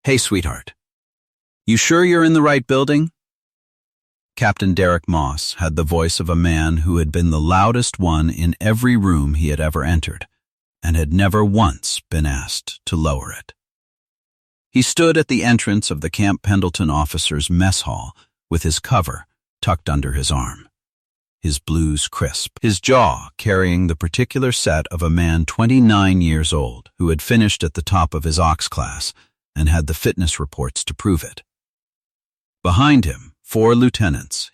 Hey, sweetheart. You sure you're in the right building? Captain Derek Moss had the voice of a man who had been the loudest one in every room he had ever entered, and had never once been asked to lower it. He stood at the entrance of the Camp Pendleton officers' mess hall with his cover tucked under his arm, his blues crisp, his jaw carrying the particular set of a man 29 years old who had finished at the top of his Ox class and had the fitness reports to prove it. Behind him, 4 lieutenants,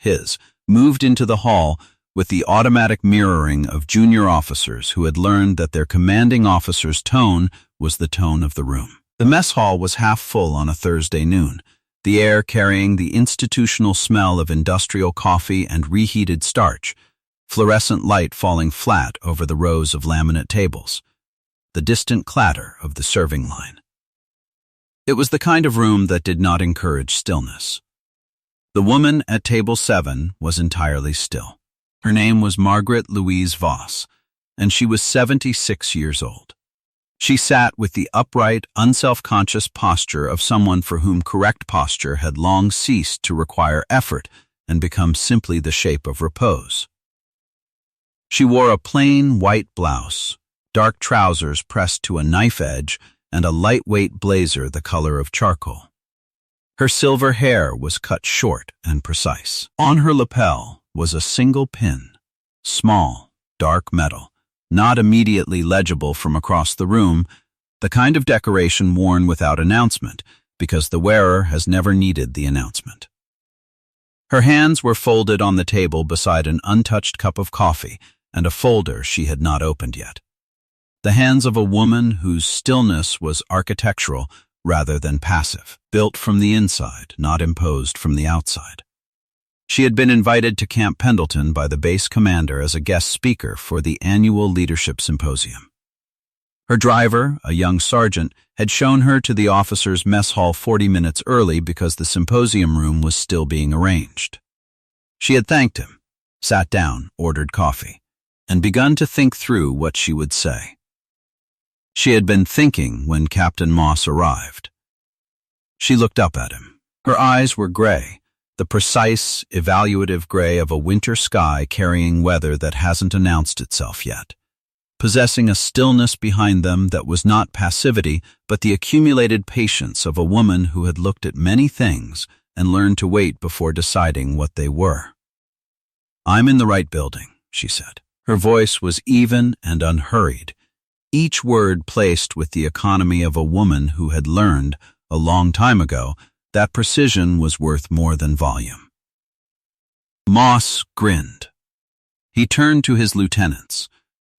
moved into the hall with the automatic mirroring of junior officers who had learned that their commanding officer's tone was the tone of the room. The mess hall was half full on a Thursday noon, the air carrying the institutional smell of industrial coffee and reheated starch, fluorescent light falling flat over the rows of laminate tables, the distant clatter of the serving line. It was the kind of room that did not encourage stillness. The woman at table 7 was entirely still. Her name was Margaret Louise Voss, and she was 76 years old. She sat with the upright, unself-conscious posture of someone for whom correct posture had long ceased to require effort and become simply the shape of repose. She wore a plain white blouse, dark trousers pressed to a knife edge, and a lightweight blazer the color of charcoal. Her silver hair was cut short and precise. On her lapel was a single pin, small, dark metal, not immediately legible from across the room, the kind of decoration worn without announcement, because the wearer has never needed the announcement. Her hands were folded on the table beside an untouched cup of coffee and a folder she had not opened yet. The hands of a woman whose stillness was architectural rather than passive, built from the inside, not imposed from the outside. She had been invited to Camp Pendleton by the base commander as a guest speaker for the annual leadership symposium. Her driver, a young sergeant, had shown her to the officers' mess hall 40 minutes early because the symposium room was still being arranged. She had thanked him, sat down, ordered coffee, and begun to think through what she would say. She had been thinking when Captain Moss arrived. She looked up at him. Her eyes were gray, the precise, evaluative gray of a winter sky carrying weather that hasn't announced itself yet, possessing a stillness behind them that was not passivity but the accumulated patience of a woman who had looked at many things and learned to wait before deciding what they were. "I'm in the right building," she said. Her voice was even and unhurried, each word placed with the economy of a woman who had learned, a long time ago, that precision was worth more than volume. Moss grinned. He turned to his lieutenants,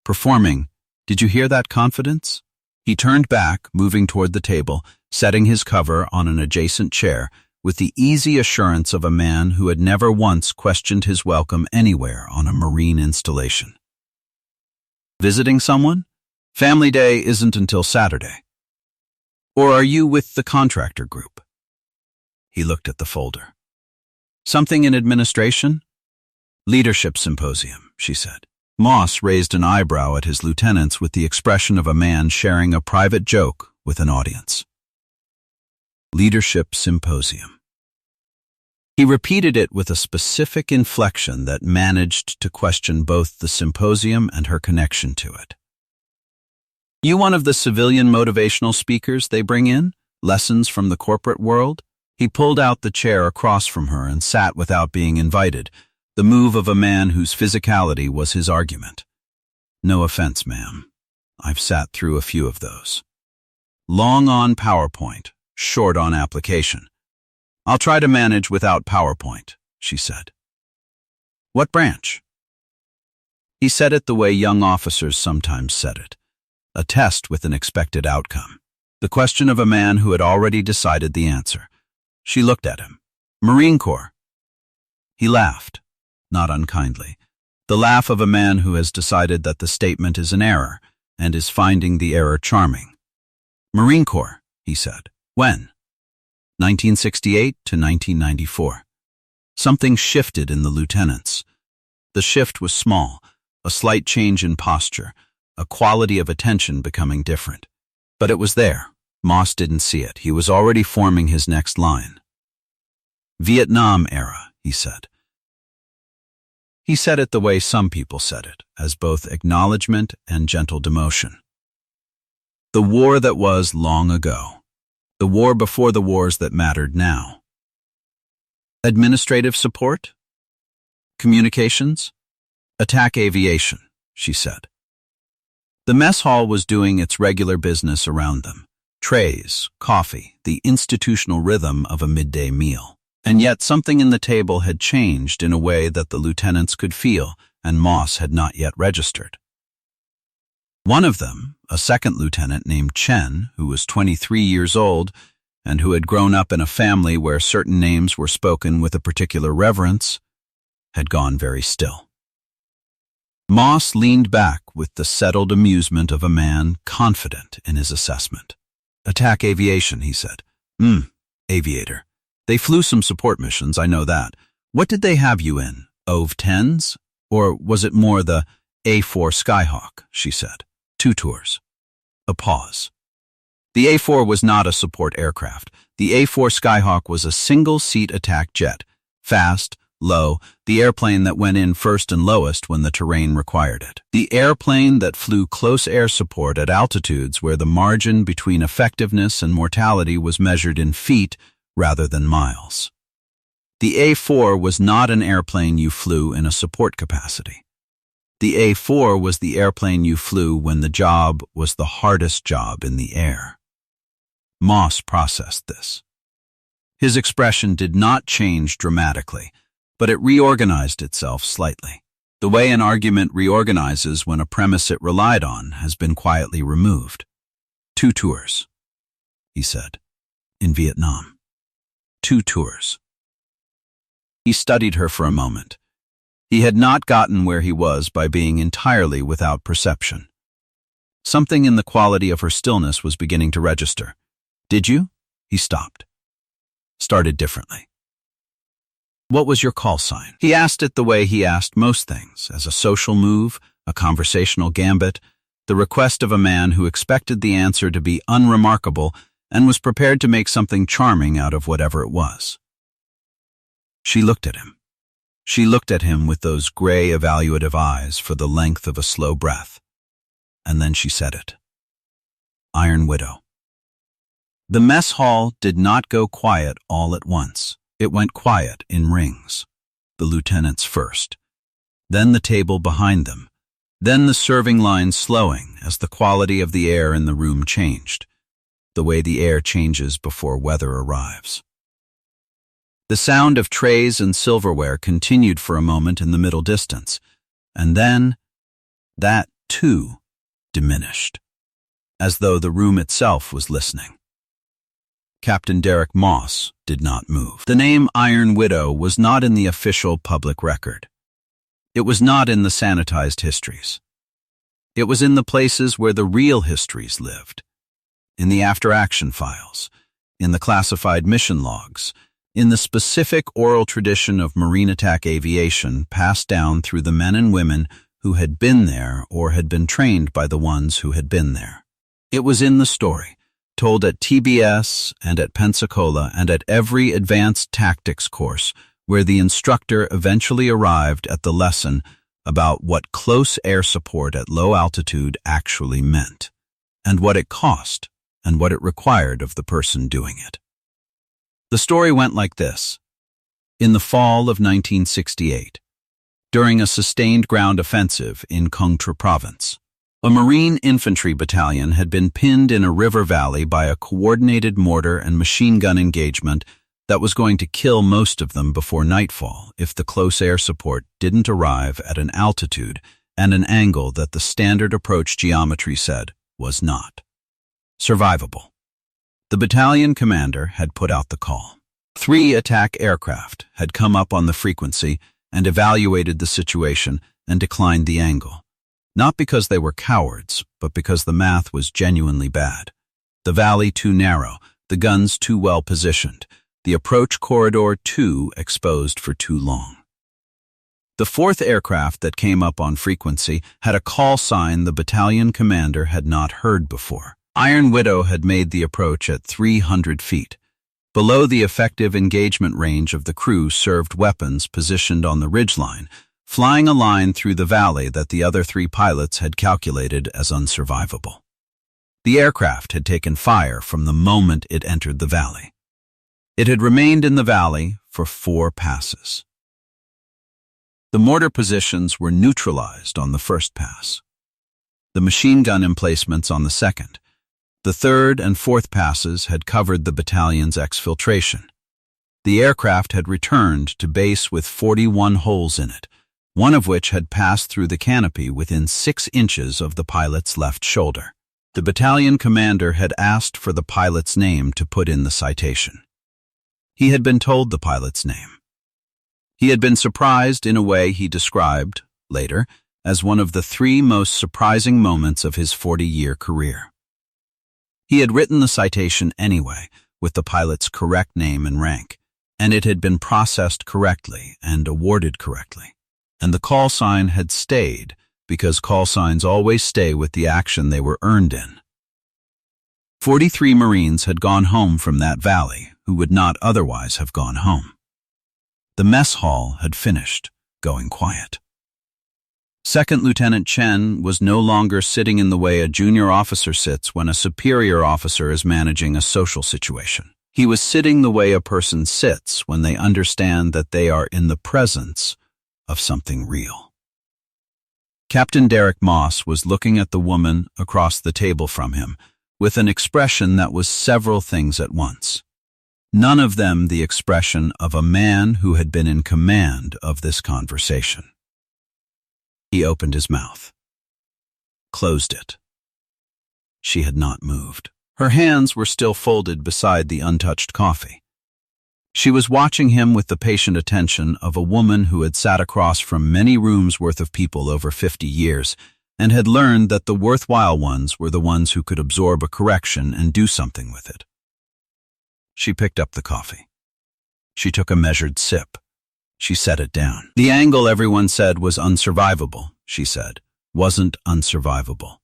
performing, "Did you hear that confidence?" He turned back, moving toward the table, setting his cover on an adjacent chair, with the easy assurance of a man who had never once questioned his welcome anywhere on a marine installation. "Visiting someone? Family day isn't until Saturday. Or are you with the contractor group?" He looked at the folder. "Something in administration?" "Leadership symposium," she said. Moss raised an eyebrow at his lieutenants with the expression of a man sharing a private joke with an audience. Leadership symposium. He repeated it with a specific inflection that managed to question both the symposium and her connection to it. "You one of the civilian motivational speakers they bring in? Lessons from the corporate world?" He pulled out the chair across from her and sat without being invited, the move of a man whose physicality was his argument. "No offense, ma'am. I've sat through a few of those. Long on PowerPoint, short on application. I'll try to manage without PowerPoint," she said. "What branch?" He said it the way young officers sometimes said it, a test with an expected outcome, the question of a man who had already decided the answer. She looked at him. "Marine Corps." He laughed, not unkindly, the laugh of a man who has decided that the statement is an error and is finding the error charming. "Marine Corps," he said. "When?" 1968 to 1994. Something shifted in the lieutenants. The shift was small, a slight change in posture, a quality of attention becoming different. But it was there, Moss didn't see it. He was already forming his next line. Vietnam era, he said. He said it the way some people said it, as both acknowledgement and gentle demotion. The war that was long ago. The war before the wars that mattered now. Administrative support? Communications? Attack aviation, she said. The mess hall was doing its regular business around them. Trays, coffee, the institutional rhythm of a midday meal. And yet something in the table had changed in a way that the lieutenants could feel, and Moss had not yet registered. One of them, a second lieutenant named Chen, who was 23 years old and who had grown up in a family where certain names were spoken with a particular reverence, had gone very still. Moss leaned back with the settled amusement of a man confident in his assessment. Attack aviation, he said. Aviator. They flew some support missions, I know that. What did they have you in? OV-10s? Or was it more the A4 Skyhawk, she said. 2 tours. A pause. The A4 was not a support aircraft. The A4 Skyhawk was a single-seat attack jet. Fast, low, the airplane that went in first and lowest when the terrain required it. The airplane that flew close air support at altitudes where the margin between effectiveness and mortality was measured in feet rather than miles. The A4 was not an airplane you flew in a support capacity. The A4 was the airplane you flew when the job was the hardest job in the air. Moss processed this. His expression did not change dramatically, but it reorganized itself slightly. The way an argument reorganizes when a premise it relied on has been quietly removed. 2 tours, he said, in Vietnam. 2 tours. He studied her for a moment. He had not gotten where he was by being entirely without perception. Something in the quality of her stillness was beginning to register. Did you? He stopped. Started differently. What was your call sign? He asked it the way he asked most things, as a social move, a conversational gambit, the request of a man who expected the answer to be unremarkable and was prepared to make something charming out of whatever it was. She looked at him. She looked at him with those gray, evaluative eyes for the length of a slow breath. And then she said it. Iron Widow. The mess hall did not go quiet all at once. It went quiet in rings. The lieutenants first. Then the table behind them. Then the serving line slowing as the quality of the air in the room changed. The way the air changes before weather arrives. The sound of trays and silverware continued for a moment in the middle distance, and then that, too, diminished, as though the room itself was listening. Captain Derek Moss did not move. The name Iron Widow was not in the official public record. It was not in the sanitized histories. It was in the places where the real histories lived. In the after-action files, in the classified mission logs, in the specific oral tradition of marine attack aviation passed down through the men and women who had been there or had been trained by the ones who had been there. It was in the story, told at TBS and at Pensacola and at every advanced tactics course where the instructor eventually arrived at the lesson about what close air support at low altitude actually meant, and what it cost, and what it required of the person doing it. The story went like this. In the fall of 1968, during a sustained ground offensive in Quang Tri Province, a Marine infantry battalion had been pinned in a river valley by a coordinated mortar and machine gun engagement that was going to kill most of them before nightfall if the close air support didn't arrive at an altitude and an angle that the standard approach geometry said was not survivable. The battalion commander had put out the call. 3 attack aircraft had come up on the frequency and evaluated the situation and declined the angle, not because they were cowards, but because the math was genuinely bad. The valley too narrow, the guns too well positioned, the approach corridor too exposed for too long. The 4th aircraft that came up on frequency had a call sign the battalion commander had not heard before. Iron Widow had made the approach at 300 feet. Below the effective engagement range of the crew served weapons positioned on the ridgeline, flying a line through the valley that the other 3 pilots had calculated as unsurvivable. The aircraft had taken fire from the moment it entered the valley. It had remained in the valley for 4 passes. The mortar positions were neutralized on the first pass. The machine gun emplacements on the second. The third and fourth passes had covered the battalion's exfiltration. The aircraft had returned to base with 41 holes in it, one of which had passed through the canopy within 6 inches of the pilot's left shoulder. The battalion commander had asked for the pilot's name to put in the citation. He had been told the pilot's name. He had been surprised in a way he described, later, as one of the 3 most surprising moments of his 40-year career. He had written the citation anyway, with the pilot's correct name and rank, and it had been processed correctly and awarded correctly. And the call sign had stayed, because call signs always stay with the action they were earned in. 43 Marines had gone home from that valley who would not otherwise have gone home. The mess hall had finished, going quiet. Second Lieutenant Chen was no longer sitting in the way a junior officer sits when a superior officer is managing a social situation. He was sitting the way a person sits when they understand that they are in the presence of something real. Captain Derek Moss was looking at the woman across the table from him with an expression that was several things at once. None of them the expression of a man who had been in command of this conversation. He opened his mouth, closed it. She had not moved. Her hands were still folded beside the untouched coffee. She was watching him with the patient attention of a woman who had sat across from many rooms worth of people over 50 years and had learned that the worthwhile ones were the ones who could absorb a correction and do something with it. She picked up the coffee. She took a measured sip. She set it down. The angle everyone said was unsurvivable, she said, wasn't unsurvivable.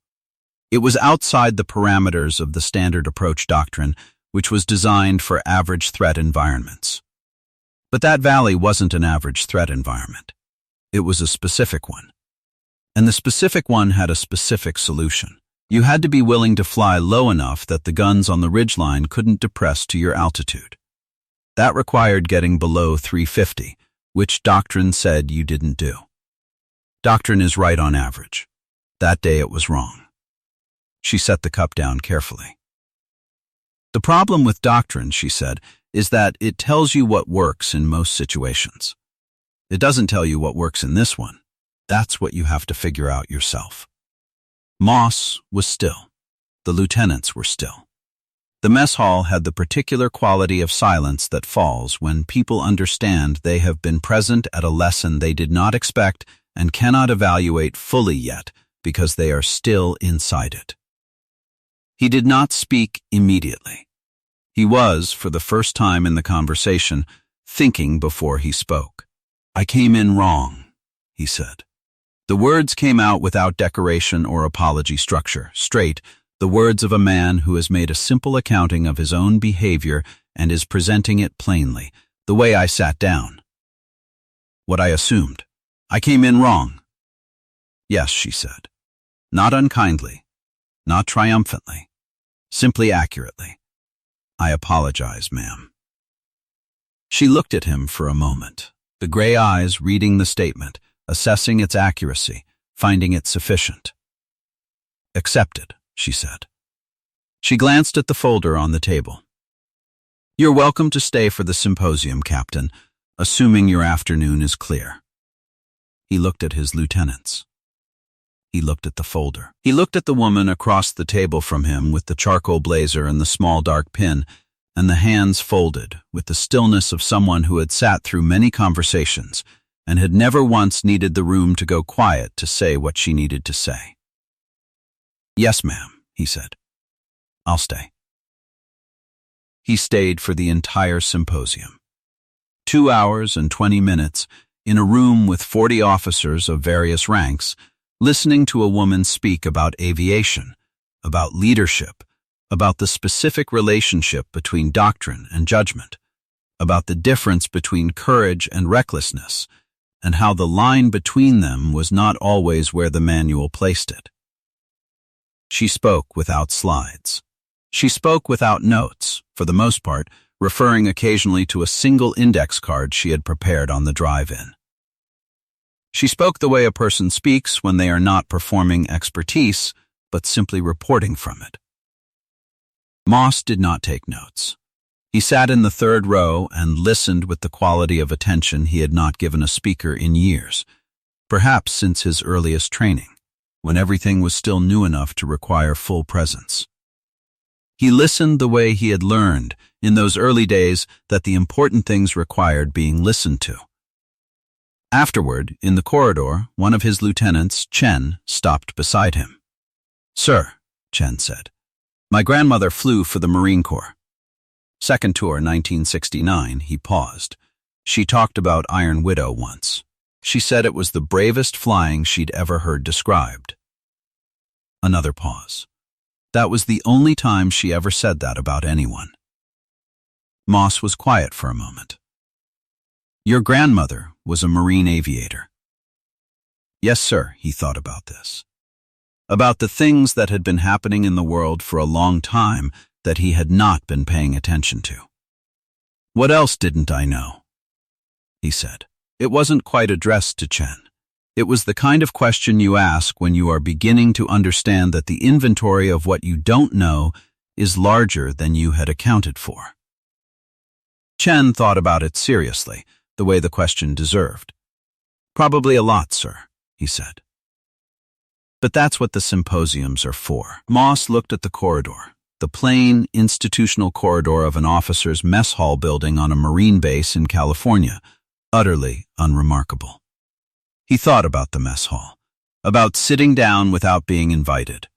It was outside the parameters of the standard approach doctrine, which was designed for average threat environments. But that valley wasn't an average threat environment. It was a specific one. And the specific one had a specific solution. You had to be willing to fly low enough that the guns on the ridgeline couldn't depress to your altitude. That required getting below 350, which doctrine said you didn't do. Doctrine is right on average. That day it was wrong. She set the cup down carefully. The problem with doctrine, she said, is that it tells you what works in most situations. It doesn't tell you what works in this one. That's what you have to figure out yourself. Moss was still. The lieutenants were still. The mess hall had the particular quality of silence that falls when people understand they have been present at a lesson they did not expect and cannot evaluate fully yet because they are still inside it. He did not speak immediately. He was, for the first time in the conversation, thinking before he spoke. "I came in wrong," he said. The words came out without decoration or apology structure, straight, the words of a man who has made a simple accounting of his own behavior and is presenting it plainly, the way I sat down. What I assumed. I came in wrong. Yes, she said. Not unkindly, not triumphantly, simply accurately. I apologize, ma'am. She looked at him for a moment, the gray eyes reading the statement, assessing its accuracy, finding it sufficient. Accepted, she said. She glanced at the folder on the table. You're welcome to stay for the symposium, Captain, assuming your afternoon is clear. He looked at his lieutenants. He looked at the folder. He looked at the woman across the table from him with the charcoal blazer and the small dark pin, and the hands folded with the stillness of someone who had sat through many conversations and had never once needed the room to go quiet to say what she needed to say. Yes, ma'am, he said. I'll stay. He stayed for the entire symposium. 2 hours and 20 minutes in a room with 40 officers of various ranks, listening to a woman speak about aviation, about leadership, about the specific relationship between doctrine and judgment, about the difference between courage and recklessness, and how the line between them was not always where the manual placed it. She spoke without slides. She spoke without notes, for the most part, referring occasionally to a single index card she had prepared on the drive-in. She spoke the way a person speaks when they are not performing expertise, but simply reporting from it. Moss did not take notes. He sat in the third row and listened with the quality of attention he had not given a speaker in years, perhaps since his earliest training, when everything was still new enough to require full presence. He listened the way he had learned in those early days that the important things required being listened to. Afterward, in the corridor, one of his lieutenants, Chen, stopped beside him. "Sir," Chen said, "my grandmother flew for the Marine Corps. Second tour, 1969, he paused. She talked about Iron Widow once. She said it was the bravest flying she'd ever heard described." Another pause. That was the only time she ever said that about anyone. Moss was quiet for a moment. "Your grandmother was a Marine aviator." Yes, sir, he thought about this. About the things that had been happening in the world for a long time that he had not been paying attention to. "What else didn't I know?" he said. It wasn't quite addressed to Chen. It was the kind of question you ask when you are beginning to understand that the inventory of what you don't know is larger than you had accounted for. Chen thought about it seriously, the way the question deserved. "Probably a lot, sir," he said. "But that's what the symposiums are for." Moss looked at the corridor, the plain, institutional corridor of an officer's mess hall building on a Marine base in California, utterly unremarkable. He thought about the mess hall, about sitting down without being invited,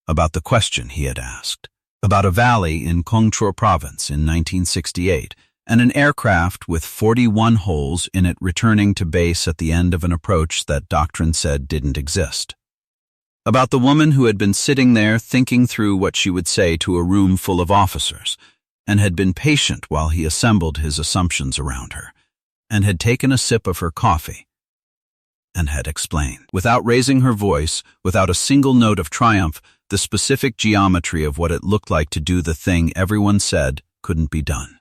about the question he had asked, about a valley in Kongchuo Province in 1968, and an aircraft with 41 holes in it returning to base at the end of an approach that doctrine said didn't exist. About the woman who had been sitting there thinking through what she would say to a room full of officers, and had been patient while he assembled his assumptions around her, and had taken a sip of her coffee, and had explained, without raising her voice, without a single note of triumph, the specific geometry of what it looked like to do the thing everyone said couldn't be done.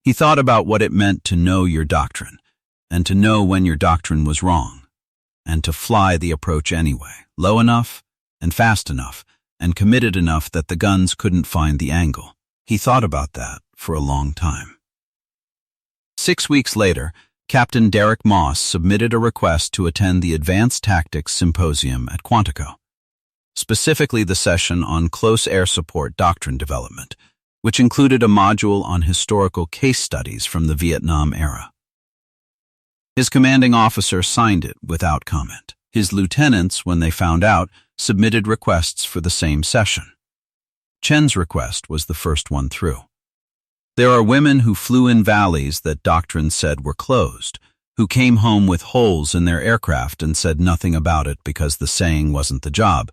He thought about what it meant to know your doctrine, and to know when your doctrine was wrong, and to fly the approach anyway, low enough and fast enough and committed enough that the guns couldn't find the angle. He thought about that for a long time. 6 weeks later, Captain Derek Moss submitted a request to attend the Advanced Tactics Symposium at Quantico, specifically the session on close air support doctrine development, which included a module on historical case studies from the Vietnam era. His commanding officer signed it without comment. His lieutenants, when they found out, submitted requests for the same session. Chen's request was the first one through. There are women who flew in valleys that doctrine said were closed, who came home with holes in their aircraft and said nothing about it because the saying wasn't the job,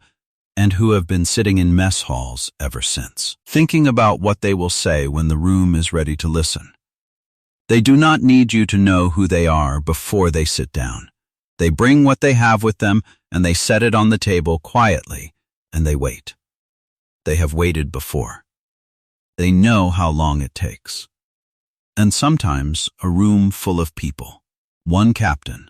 and who have been sitting in mess halls ever since, thinking about what they will say when the room is ready to listen. They do not need you to know who they are before they sit down. They bring what they have with them, and they set it on the table quietly, and they wait. They have waited before. They know how long it takes. And sometimes a room full of people, 1 captain,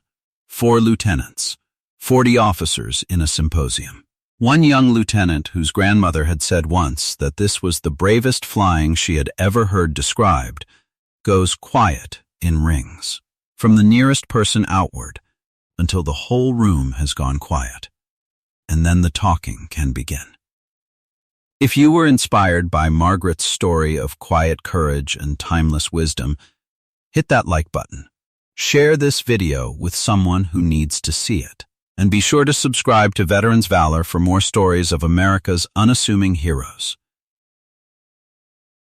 4 lieutenants, 40 officers in a symposium. One young lieutenant whose grandmother had said once that this was the bravest flying she had ever heard described goes quiet in rings, from the nearest person outward, until the whole room has gone quiet, and then the talking can begin. If you were inspired by Margaret's story of quiet courage and timeless wisdom, hit that like button. Share this video with someone who needs to see it. And be sure to subscribe to Veterans Valor for more stories of America's unassuming heroes.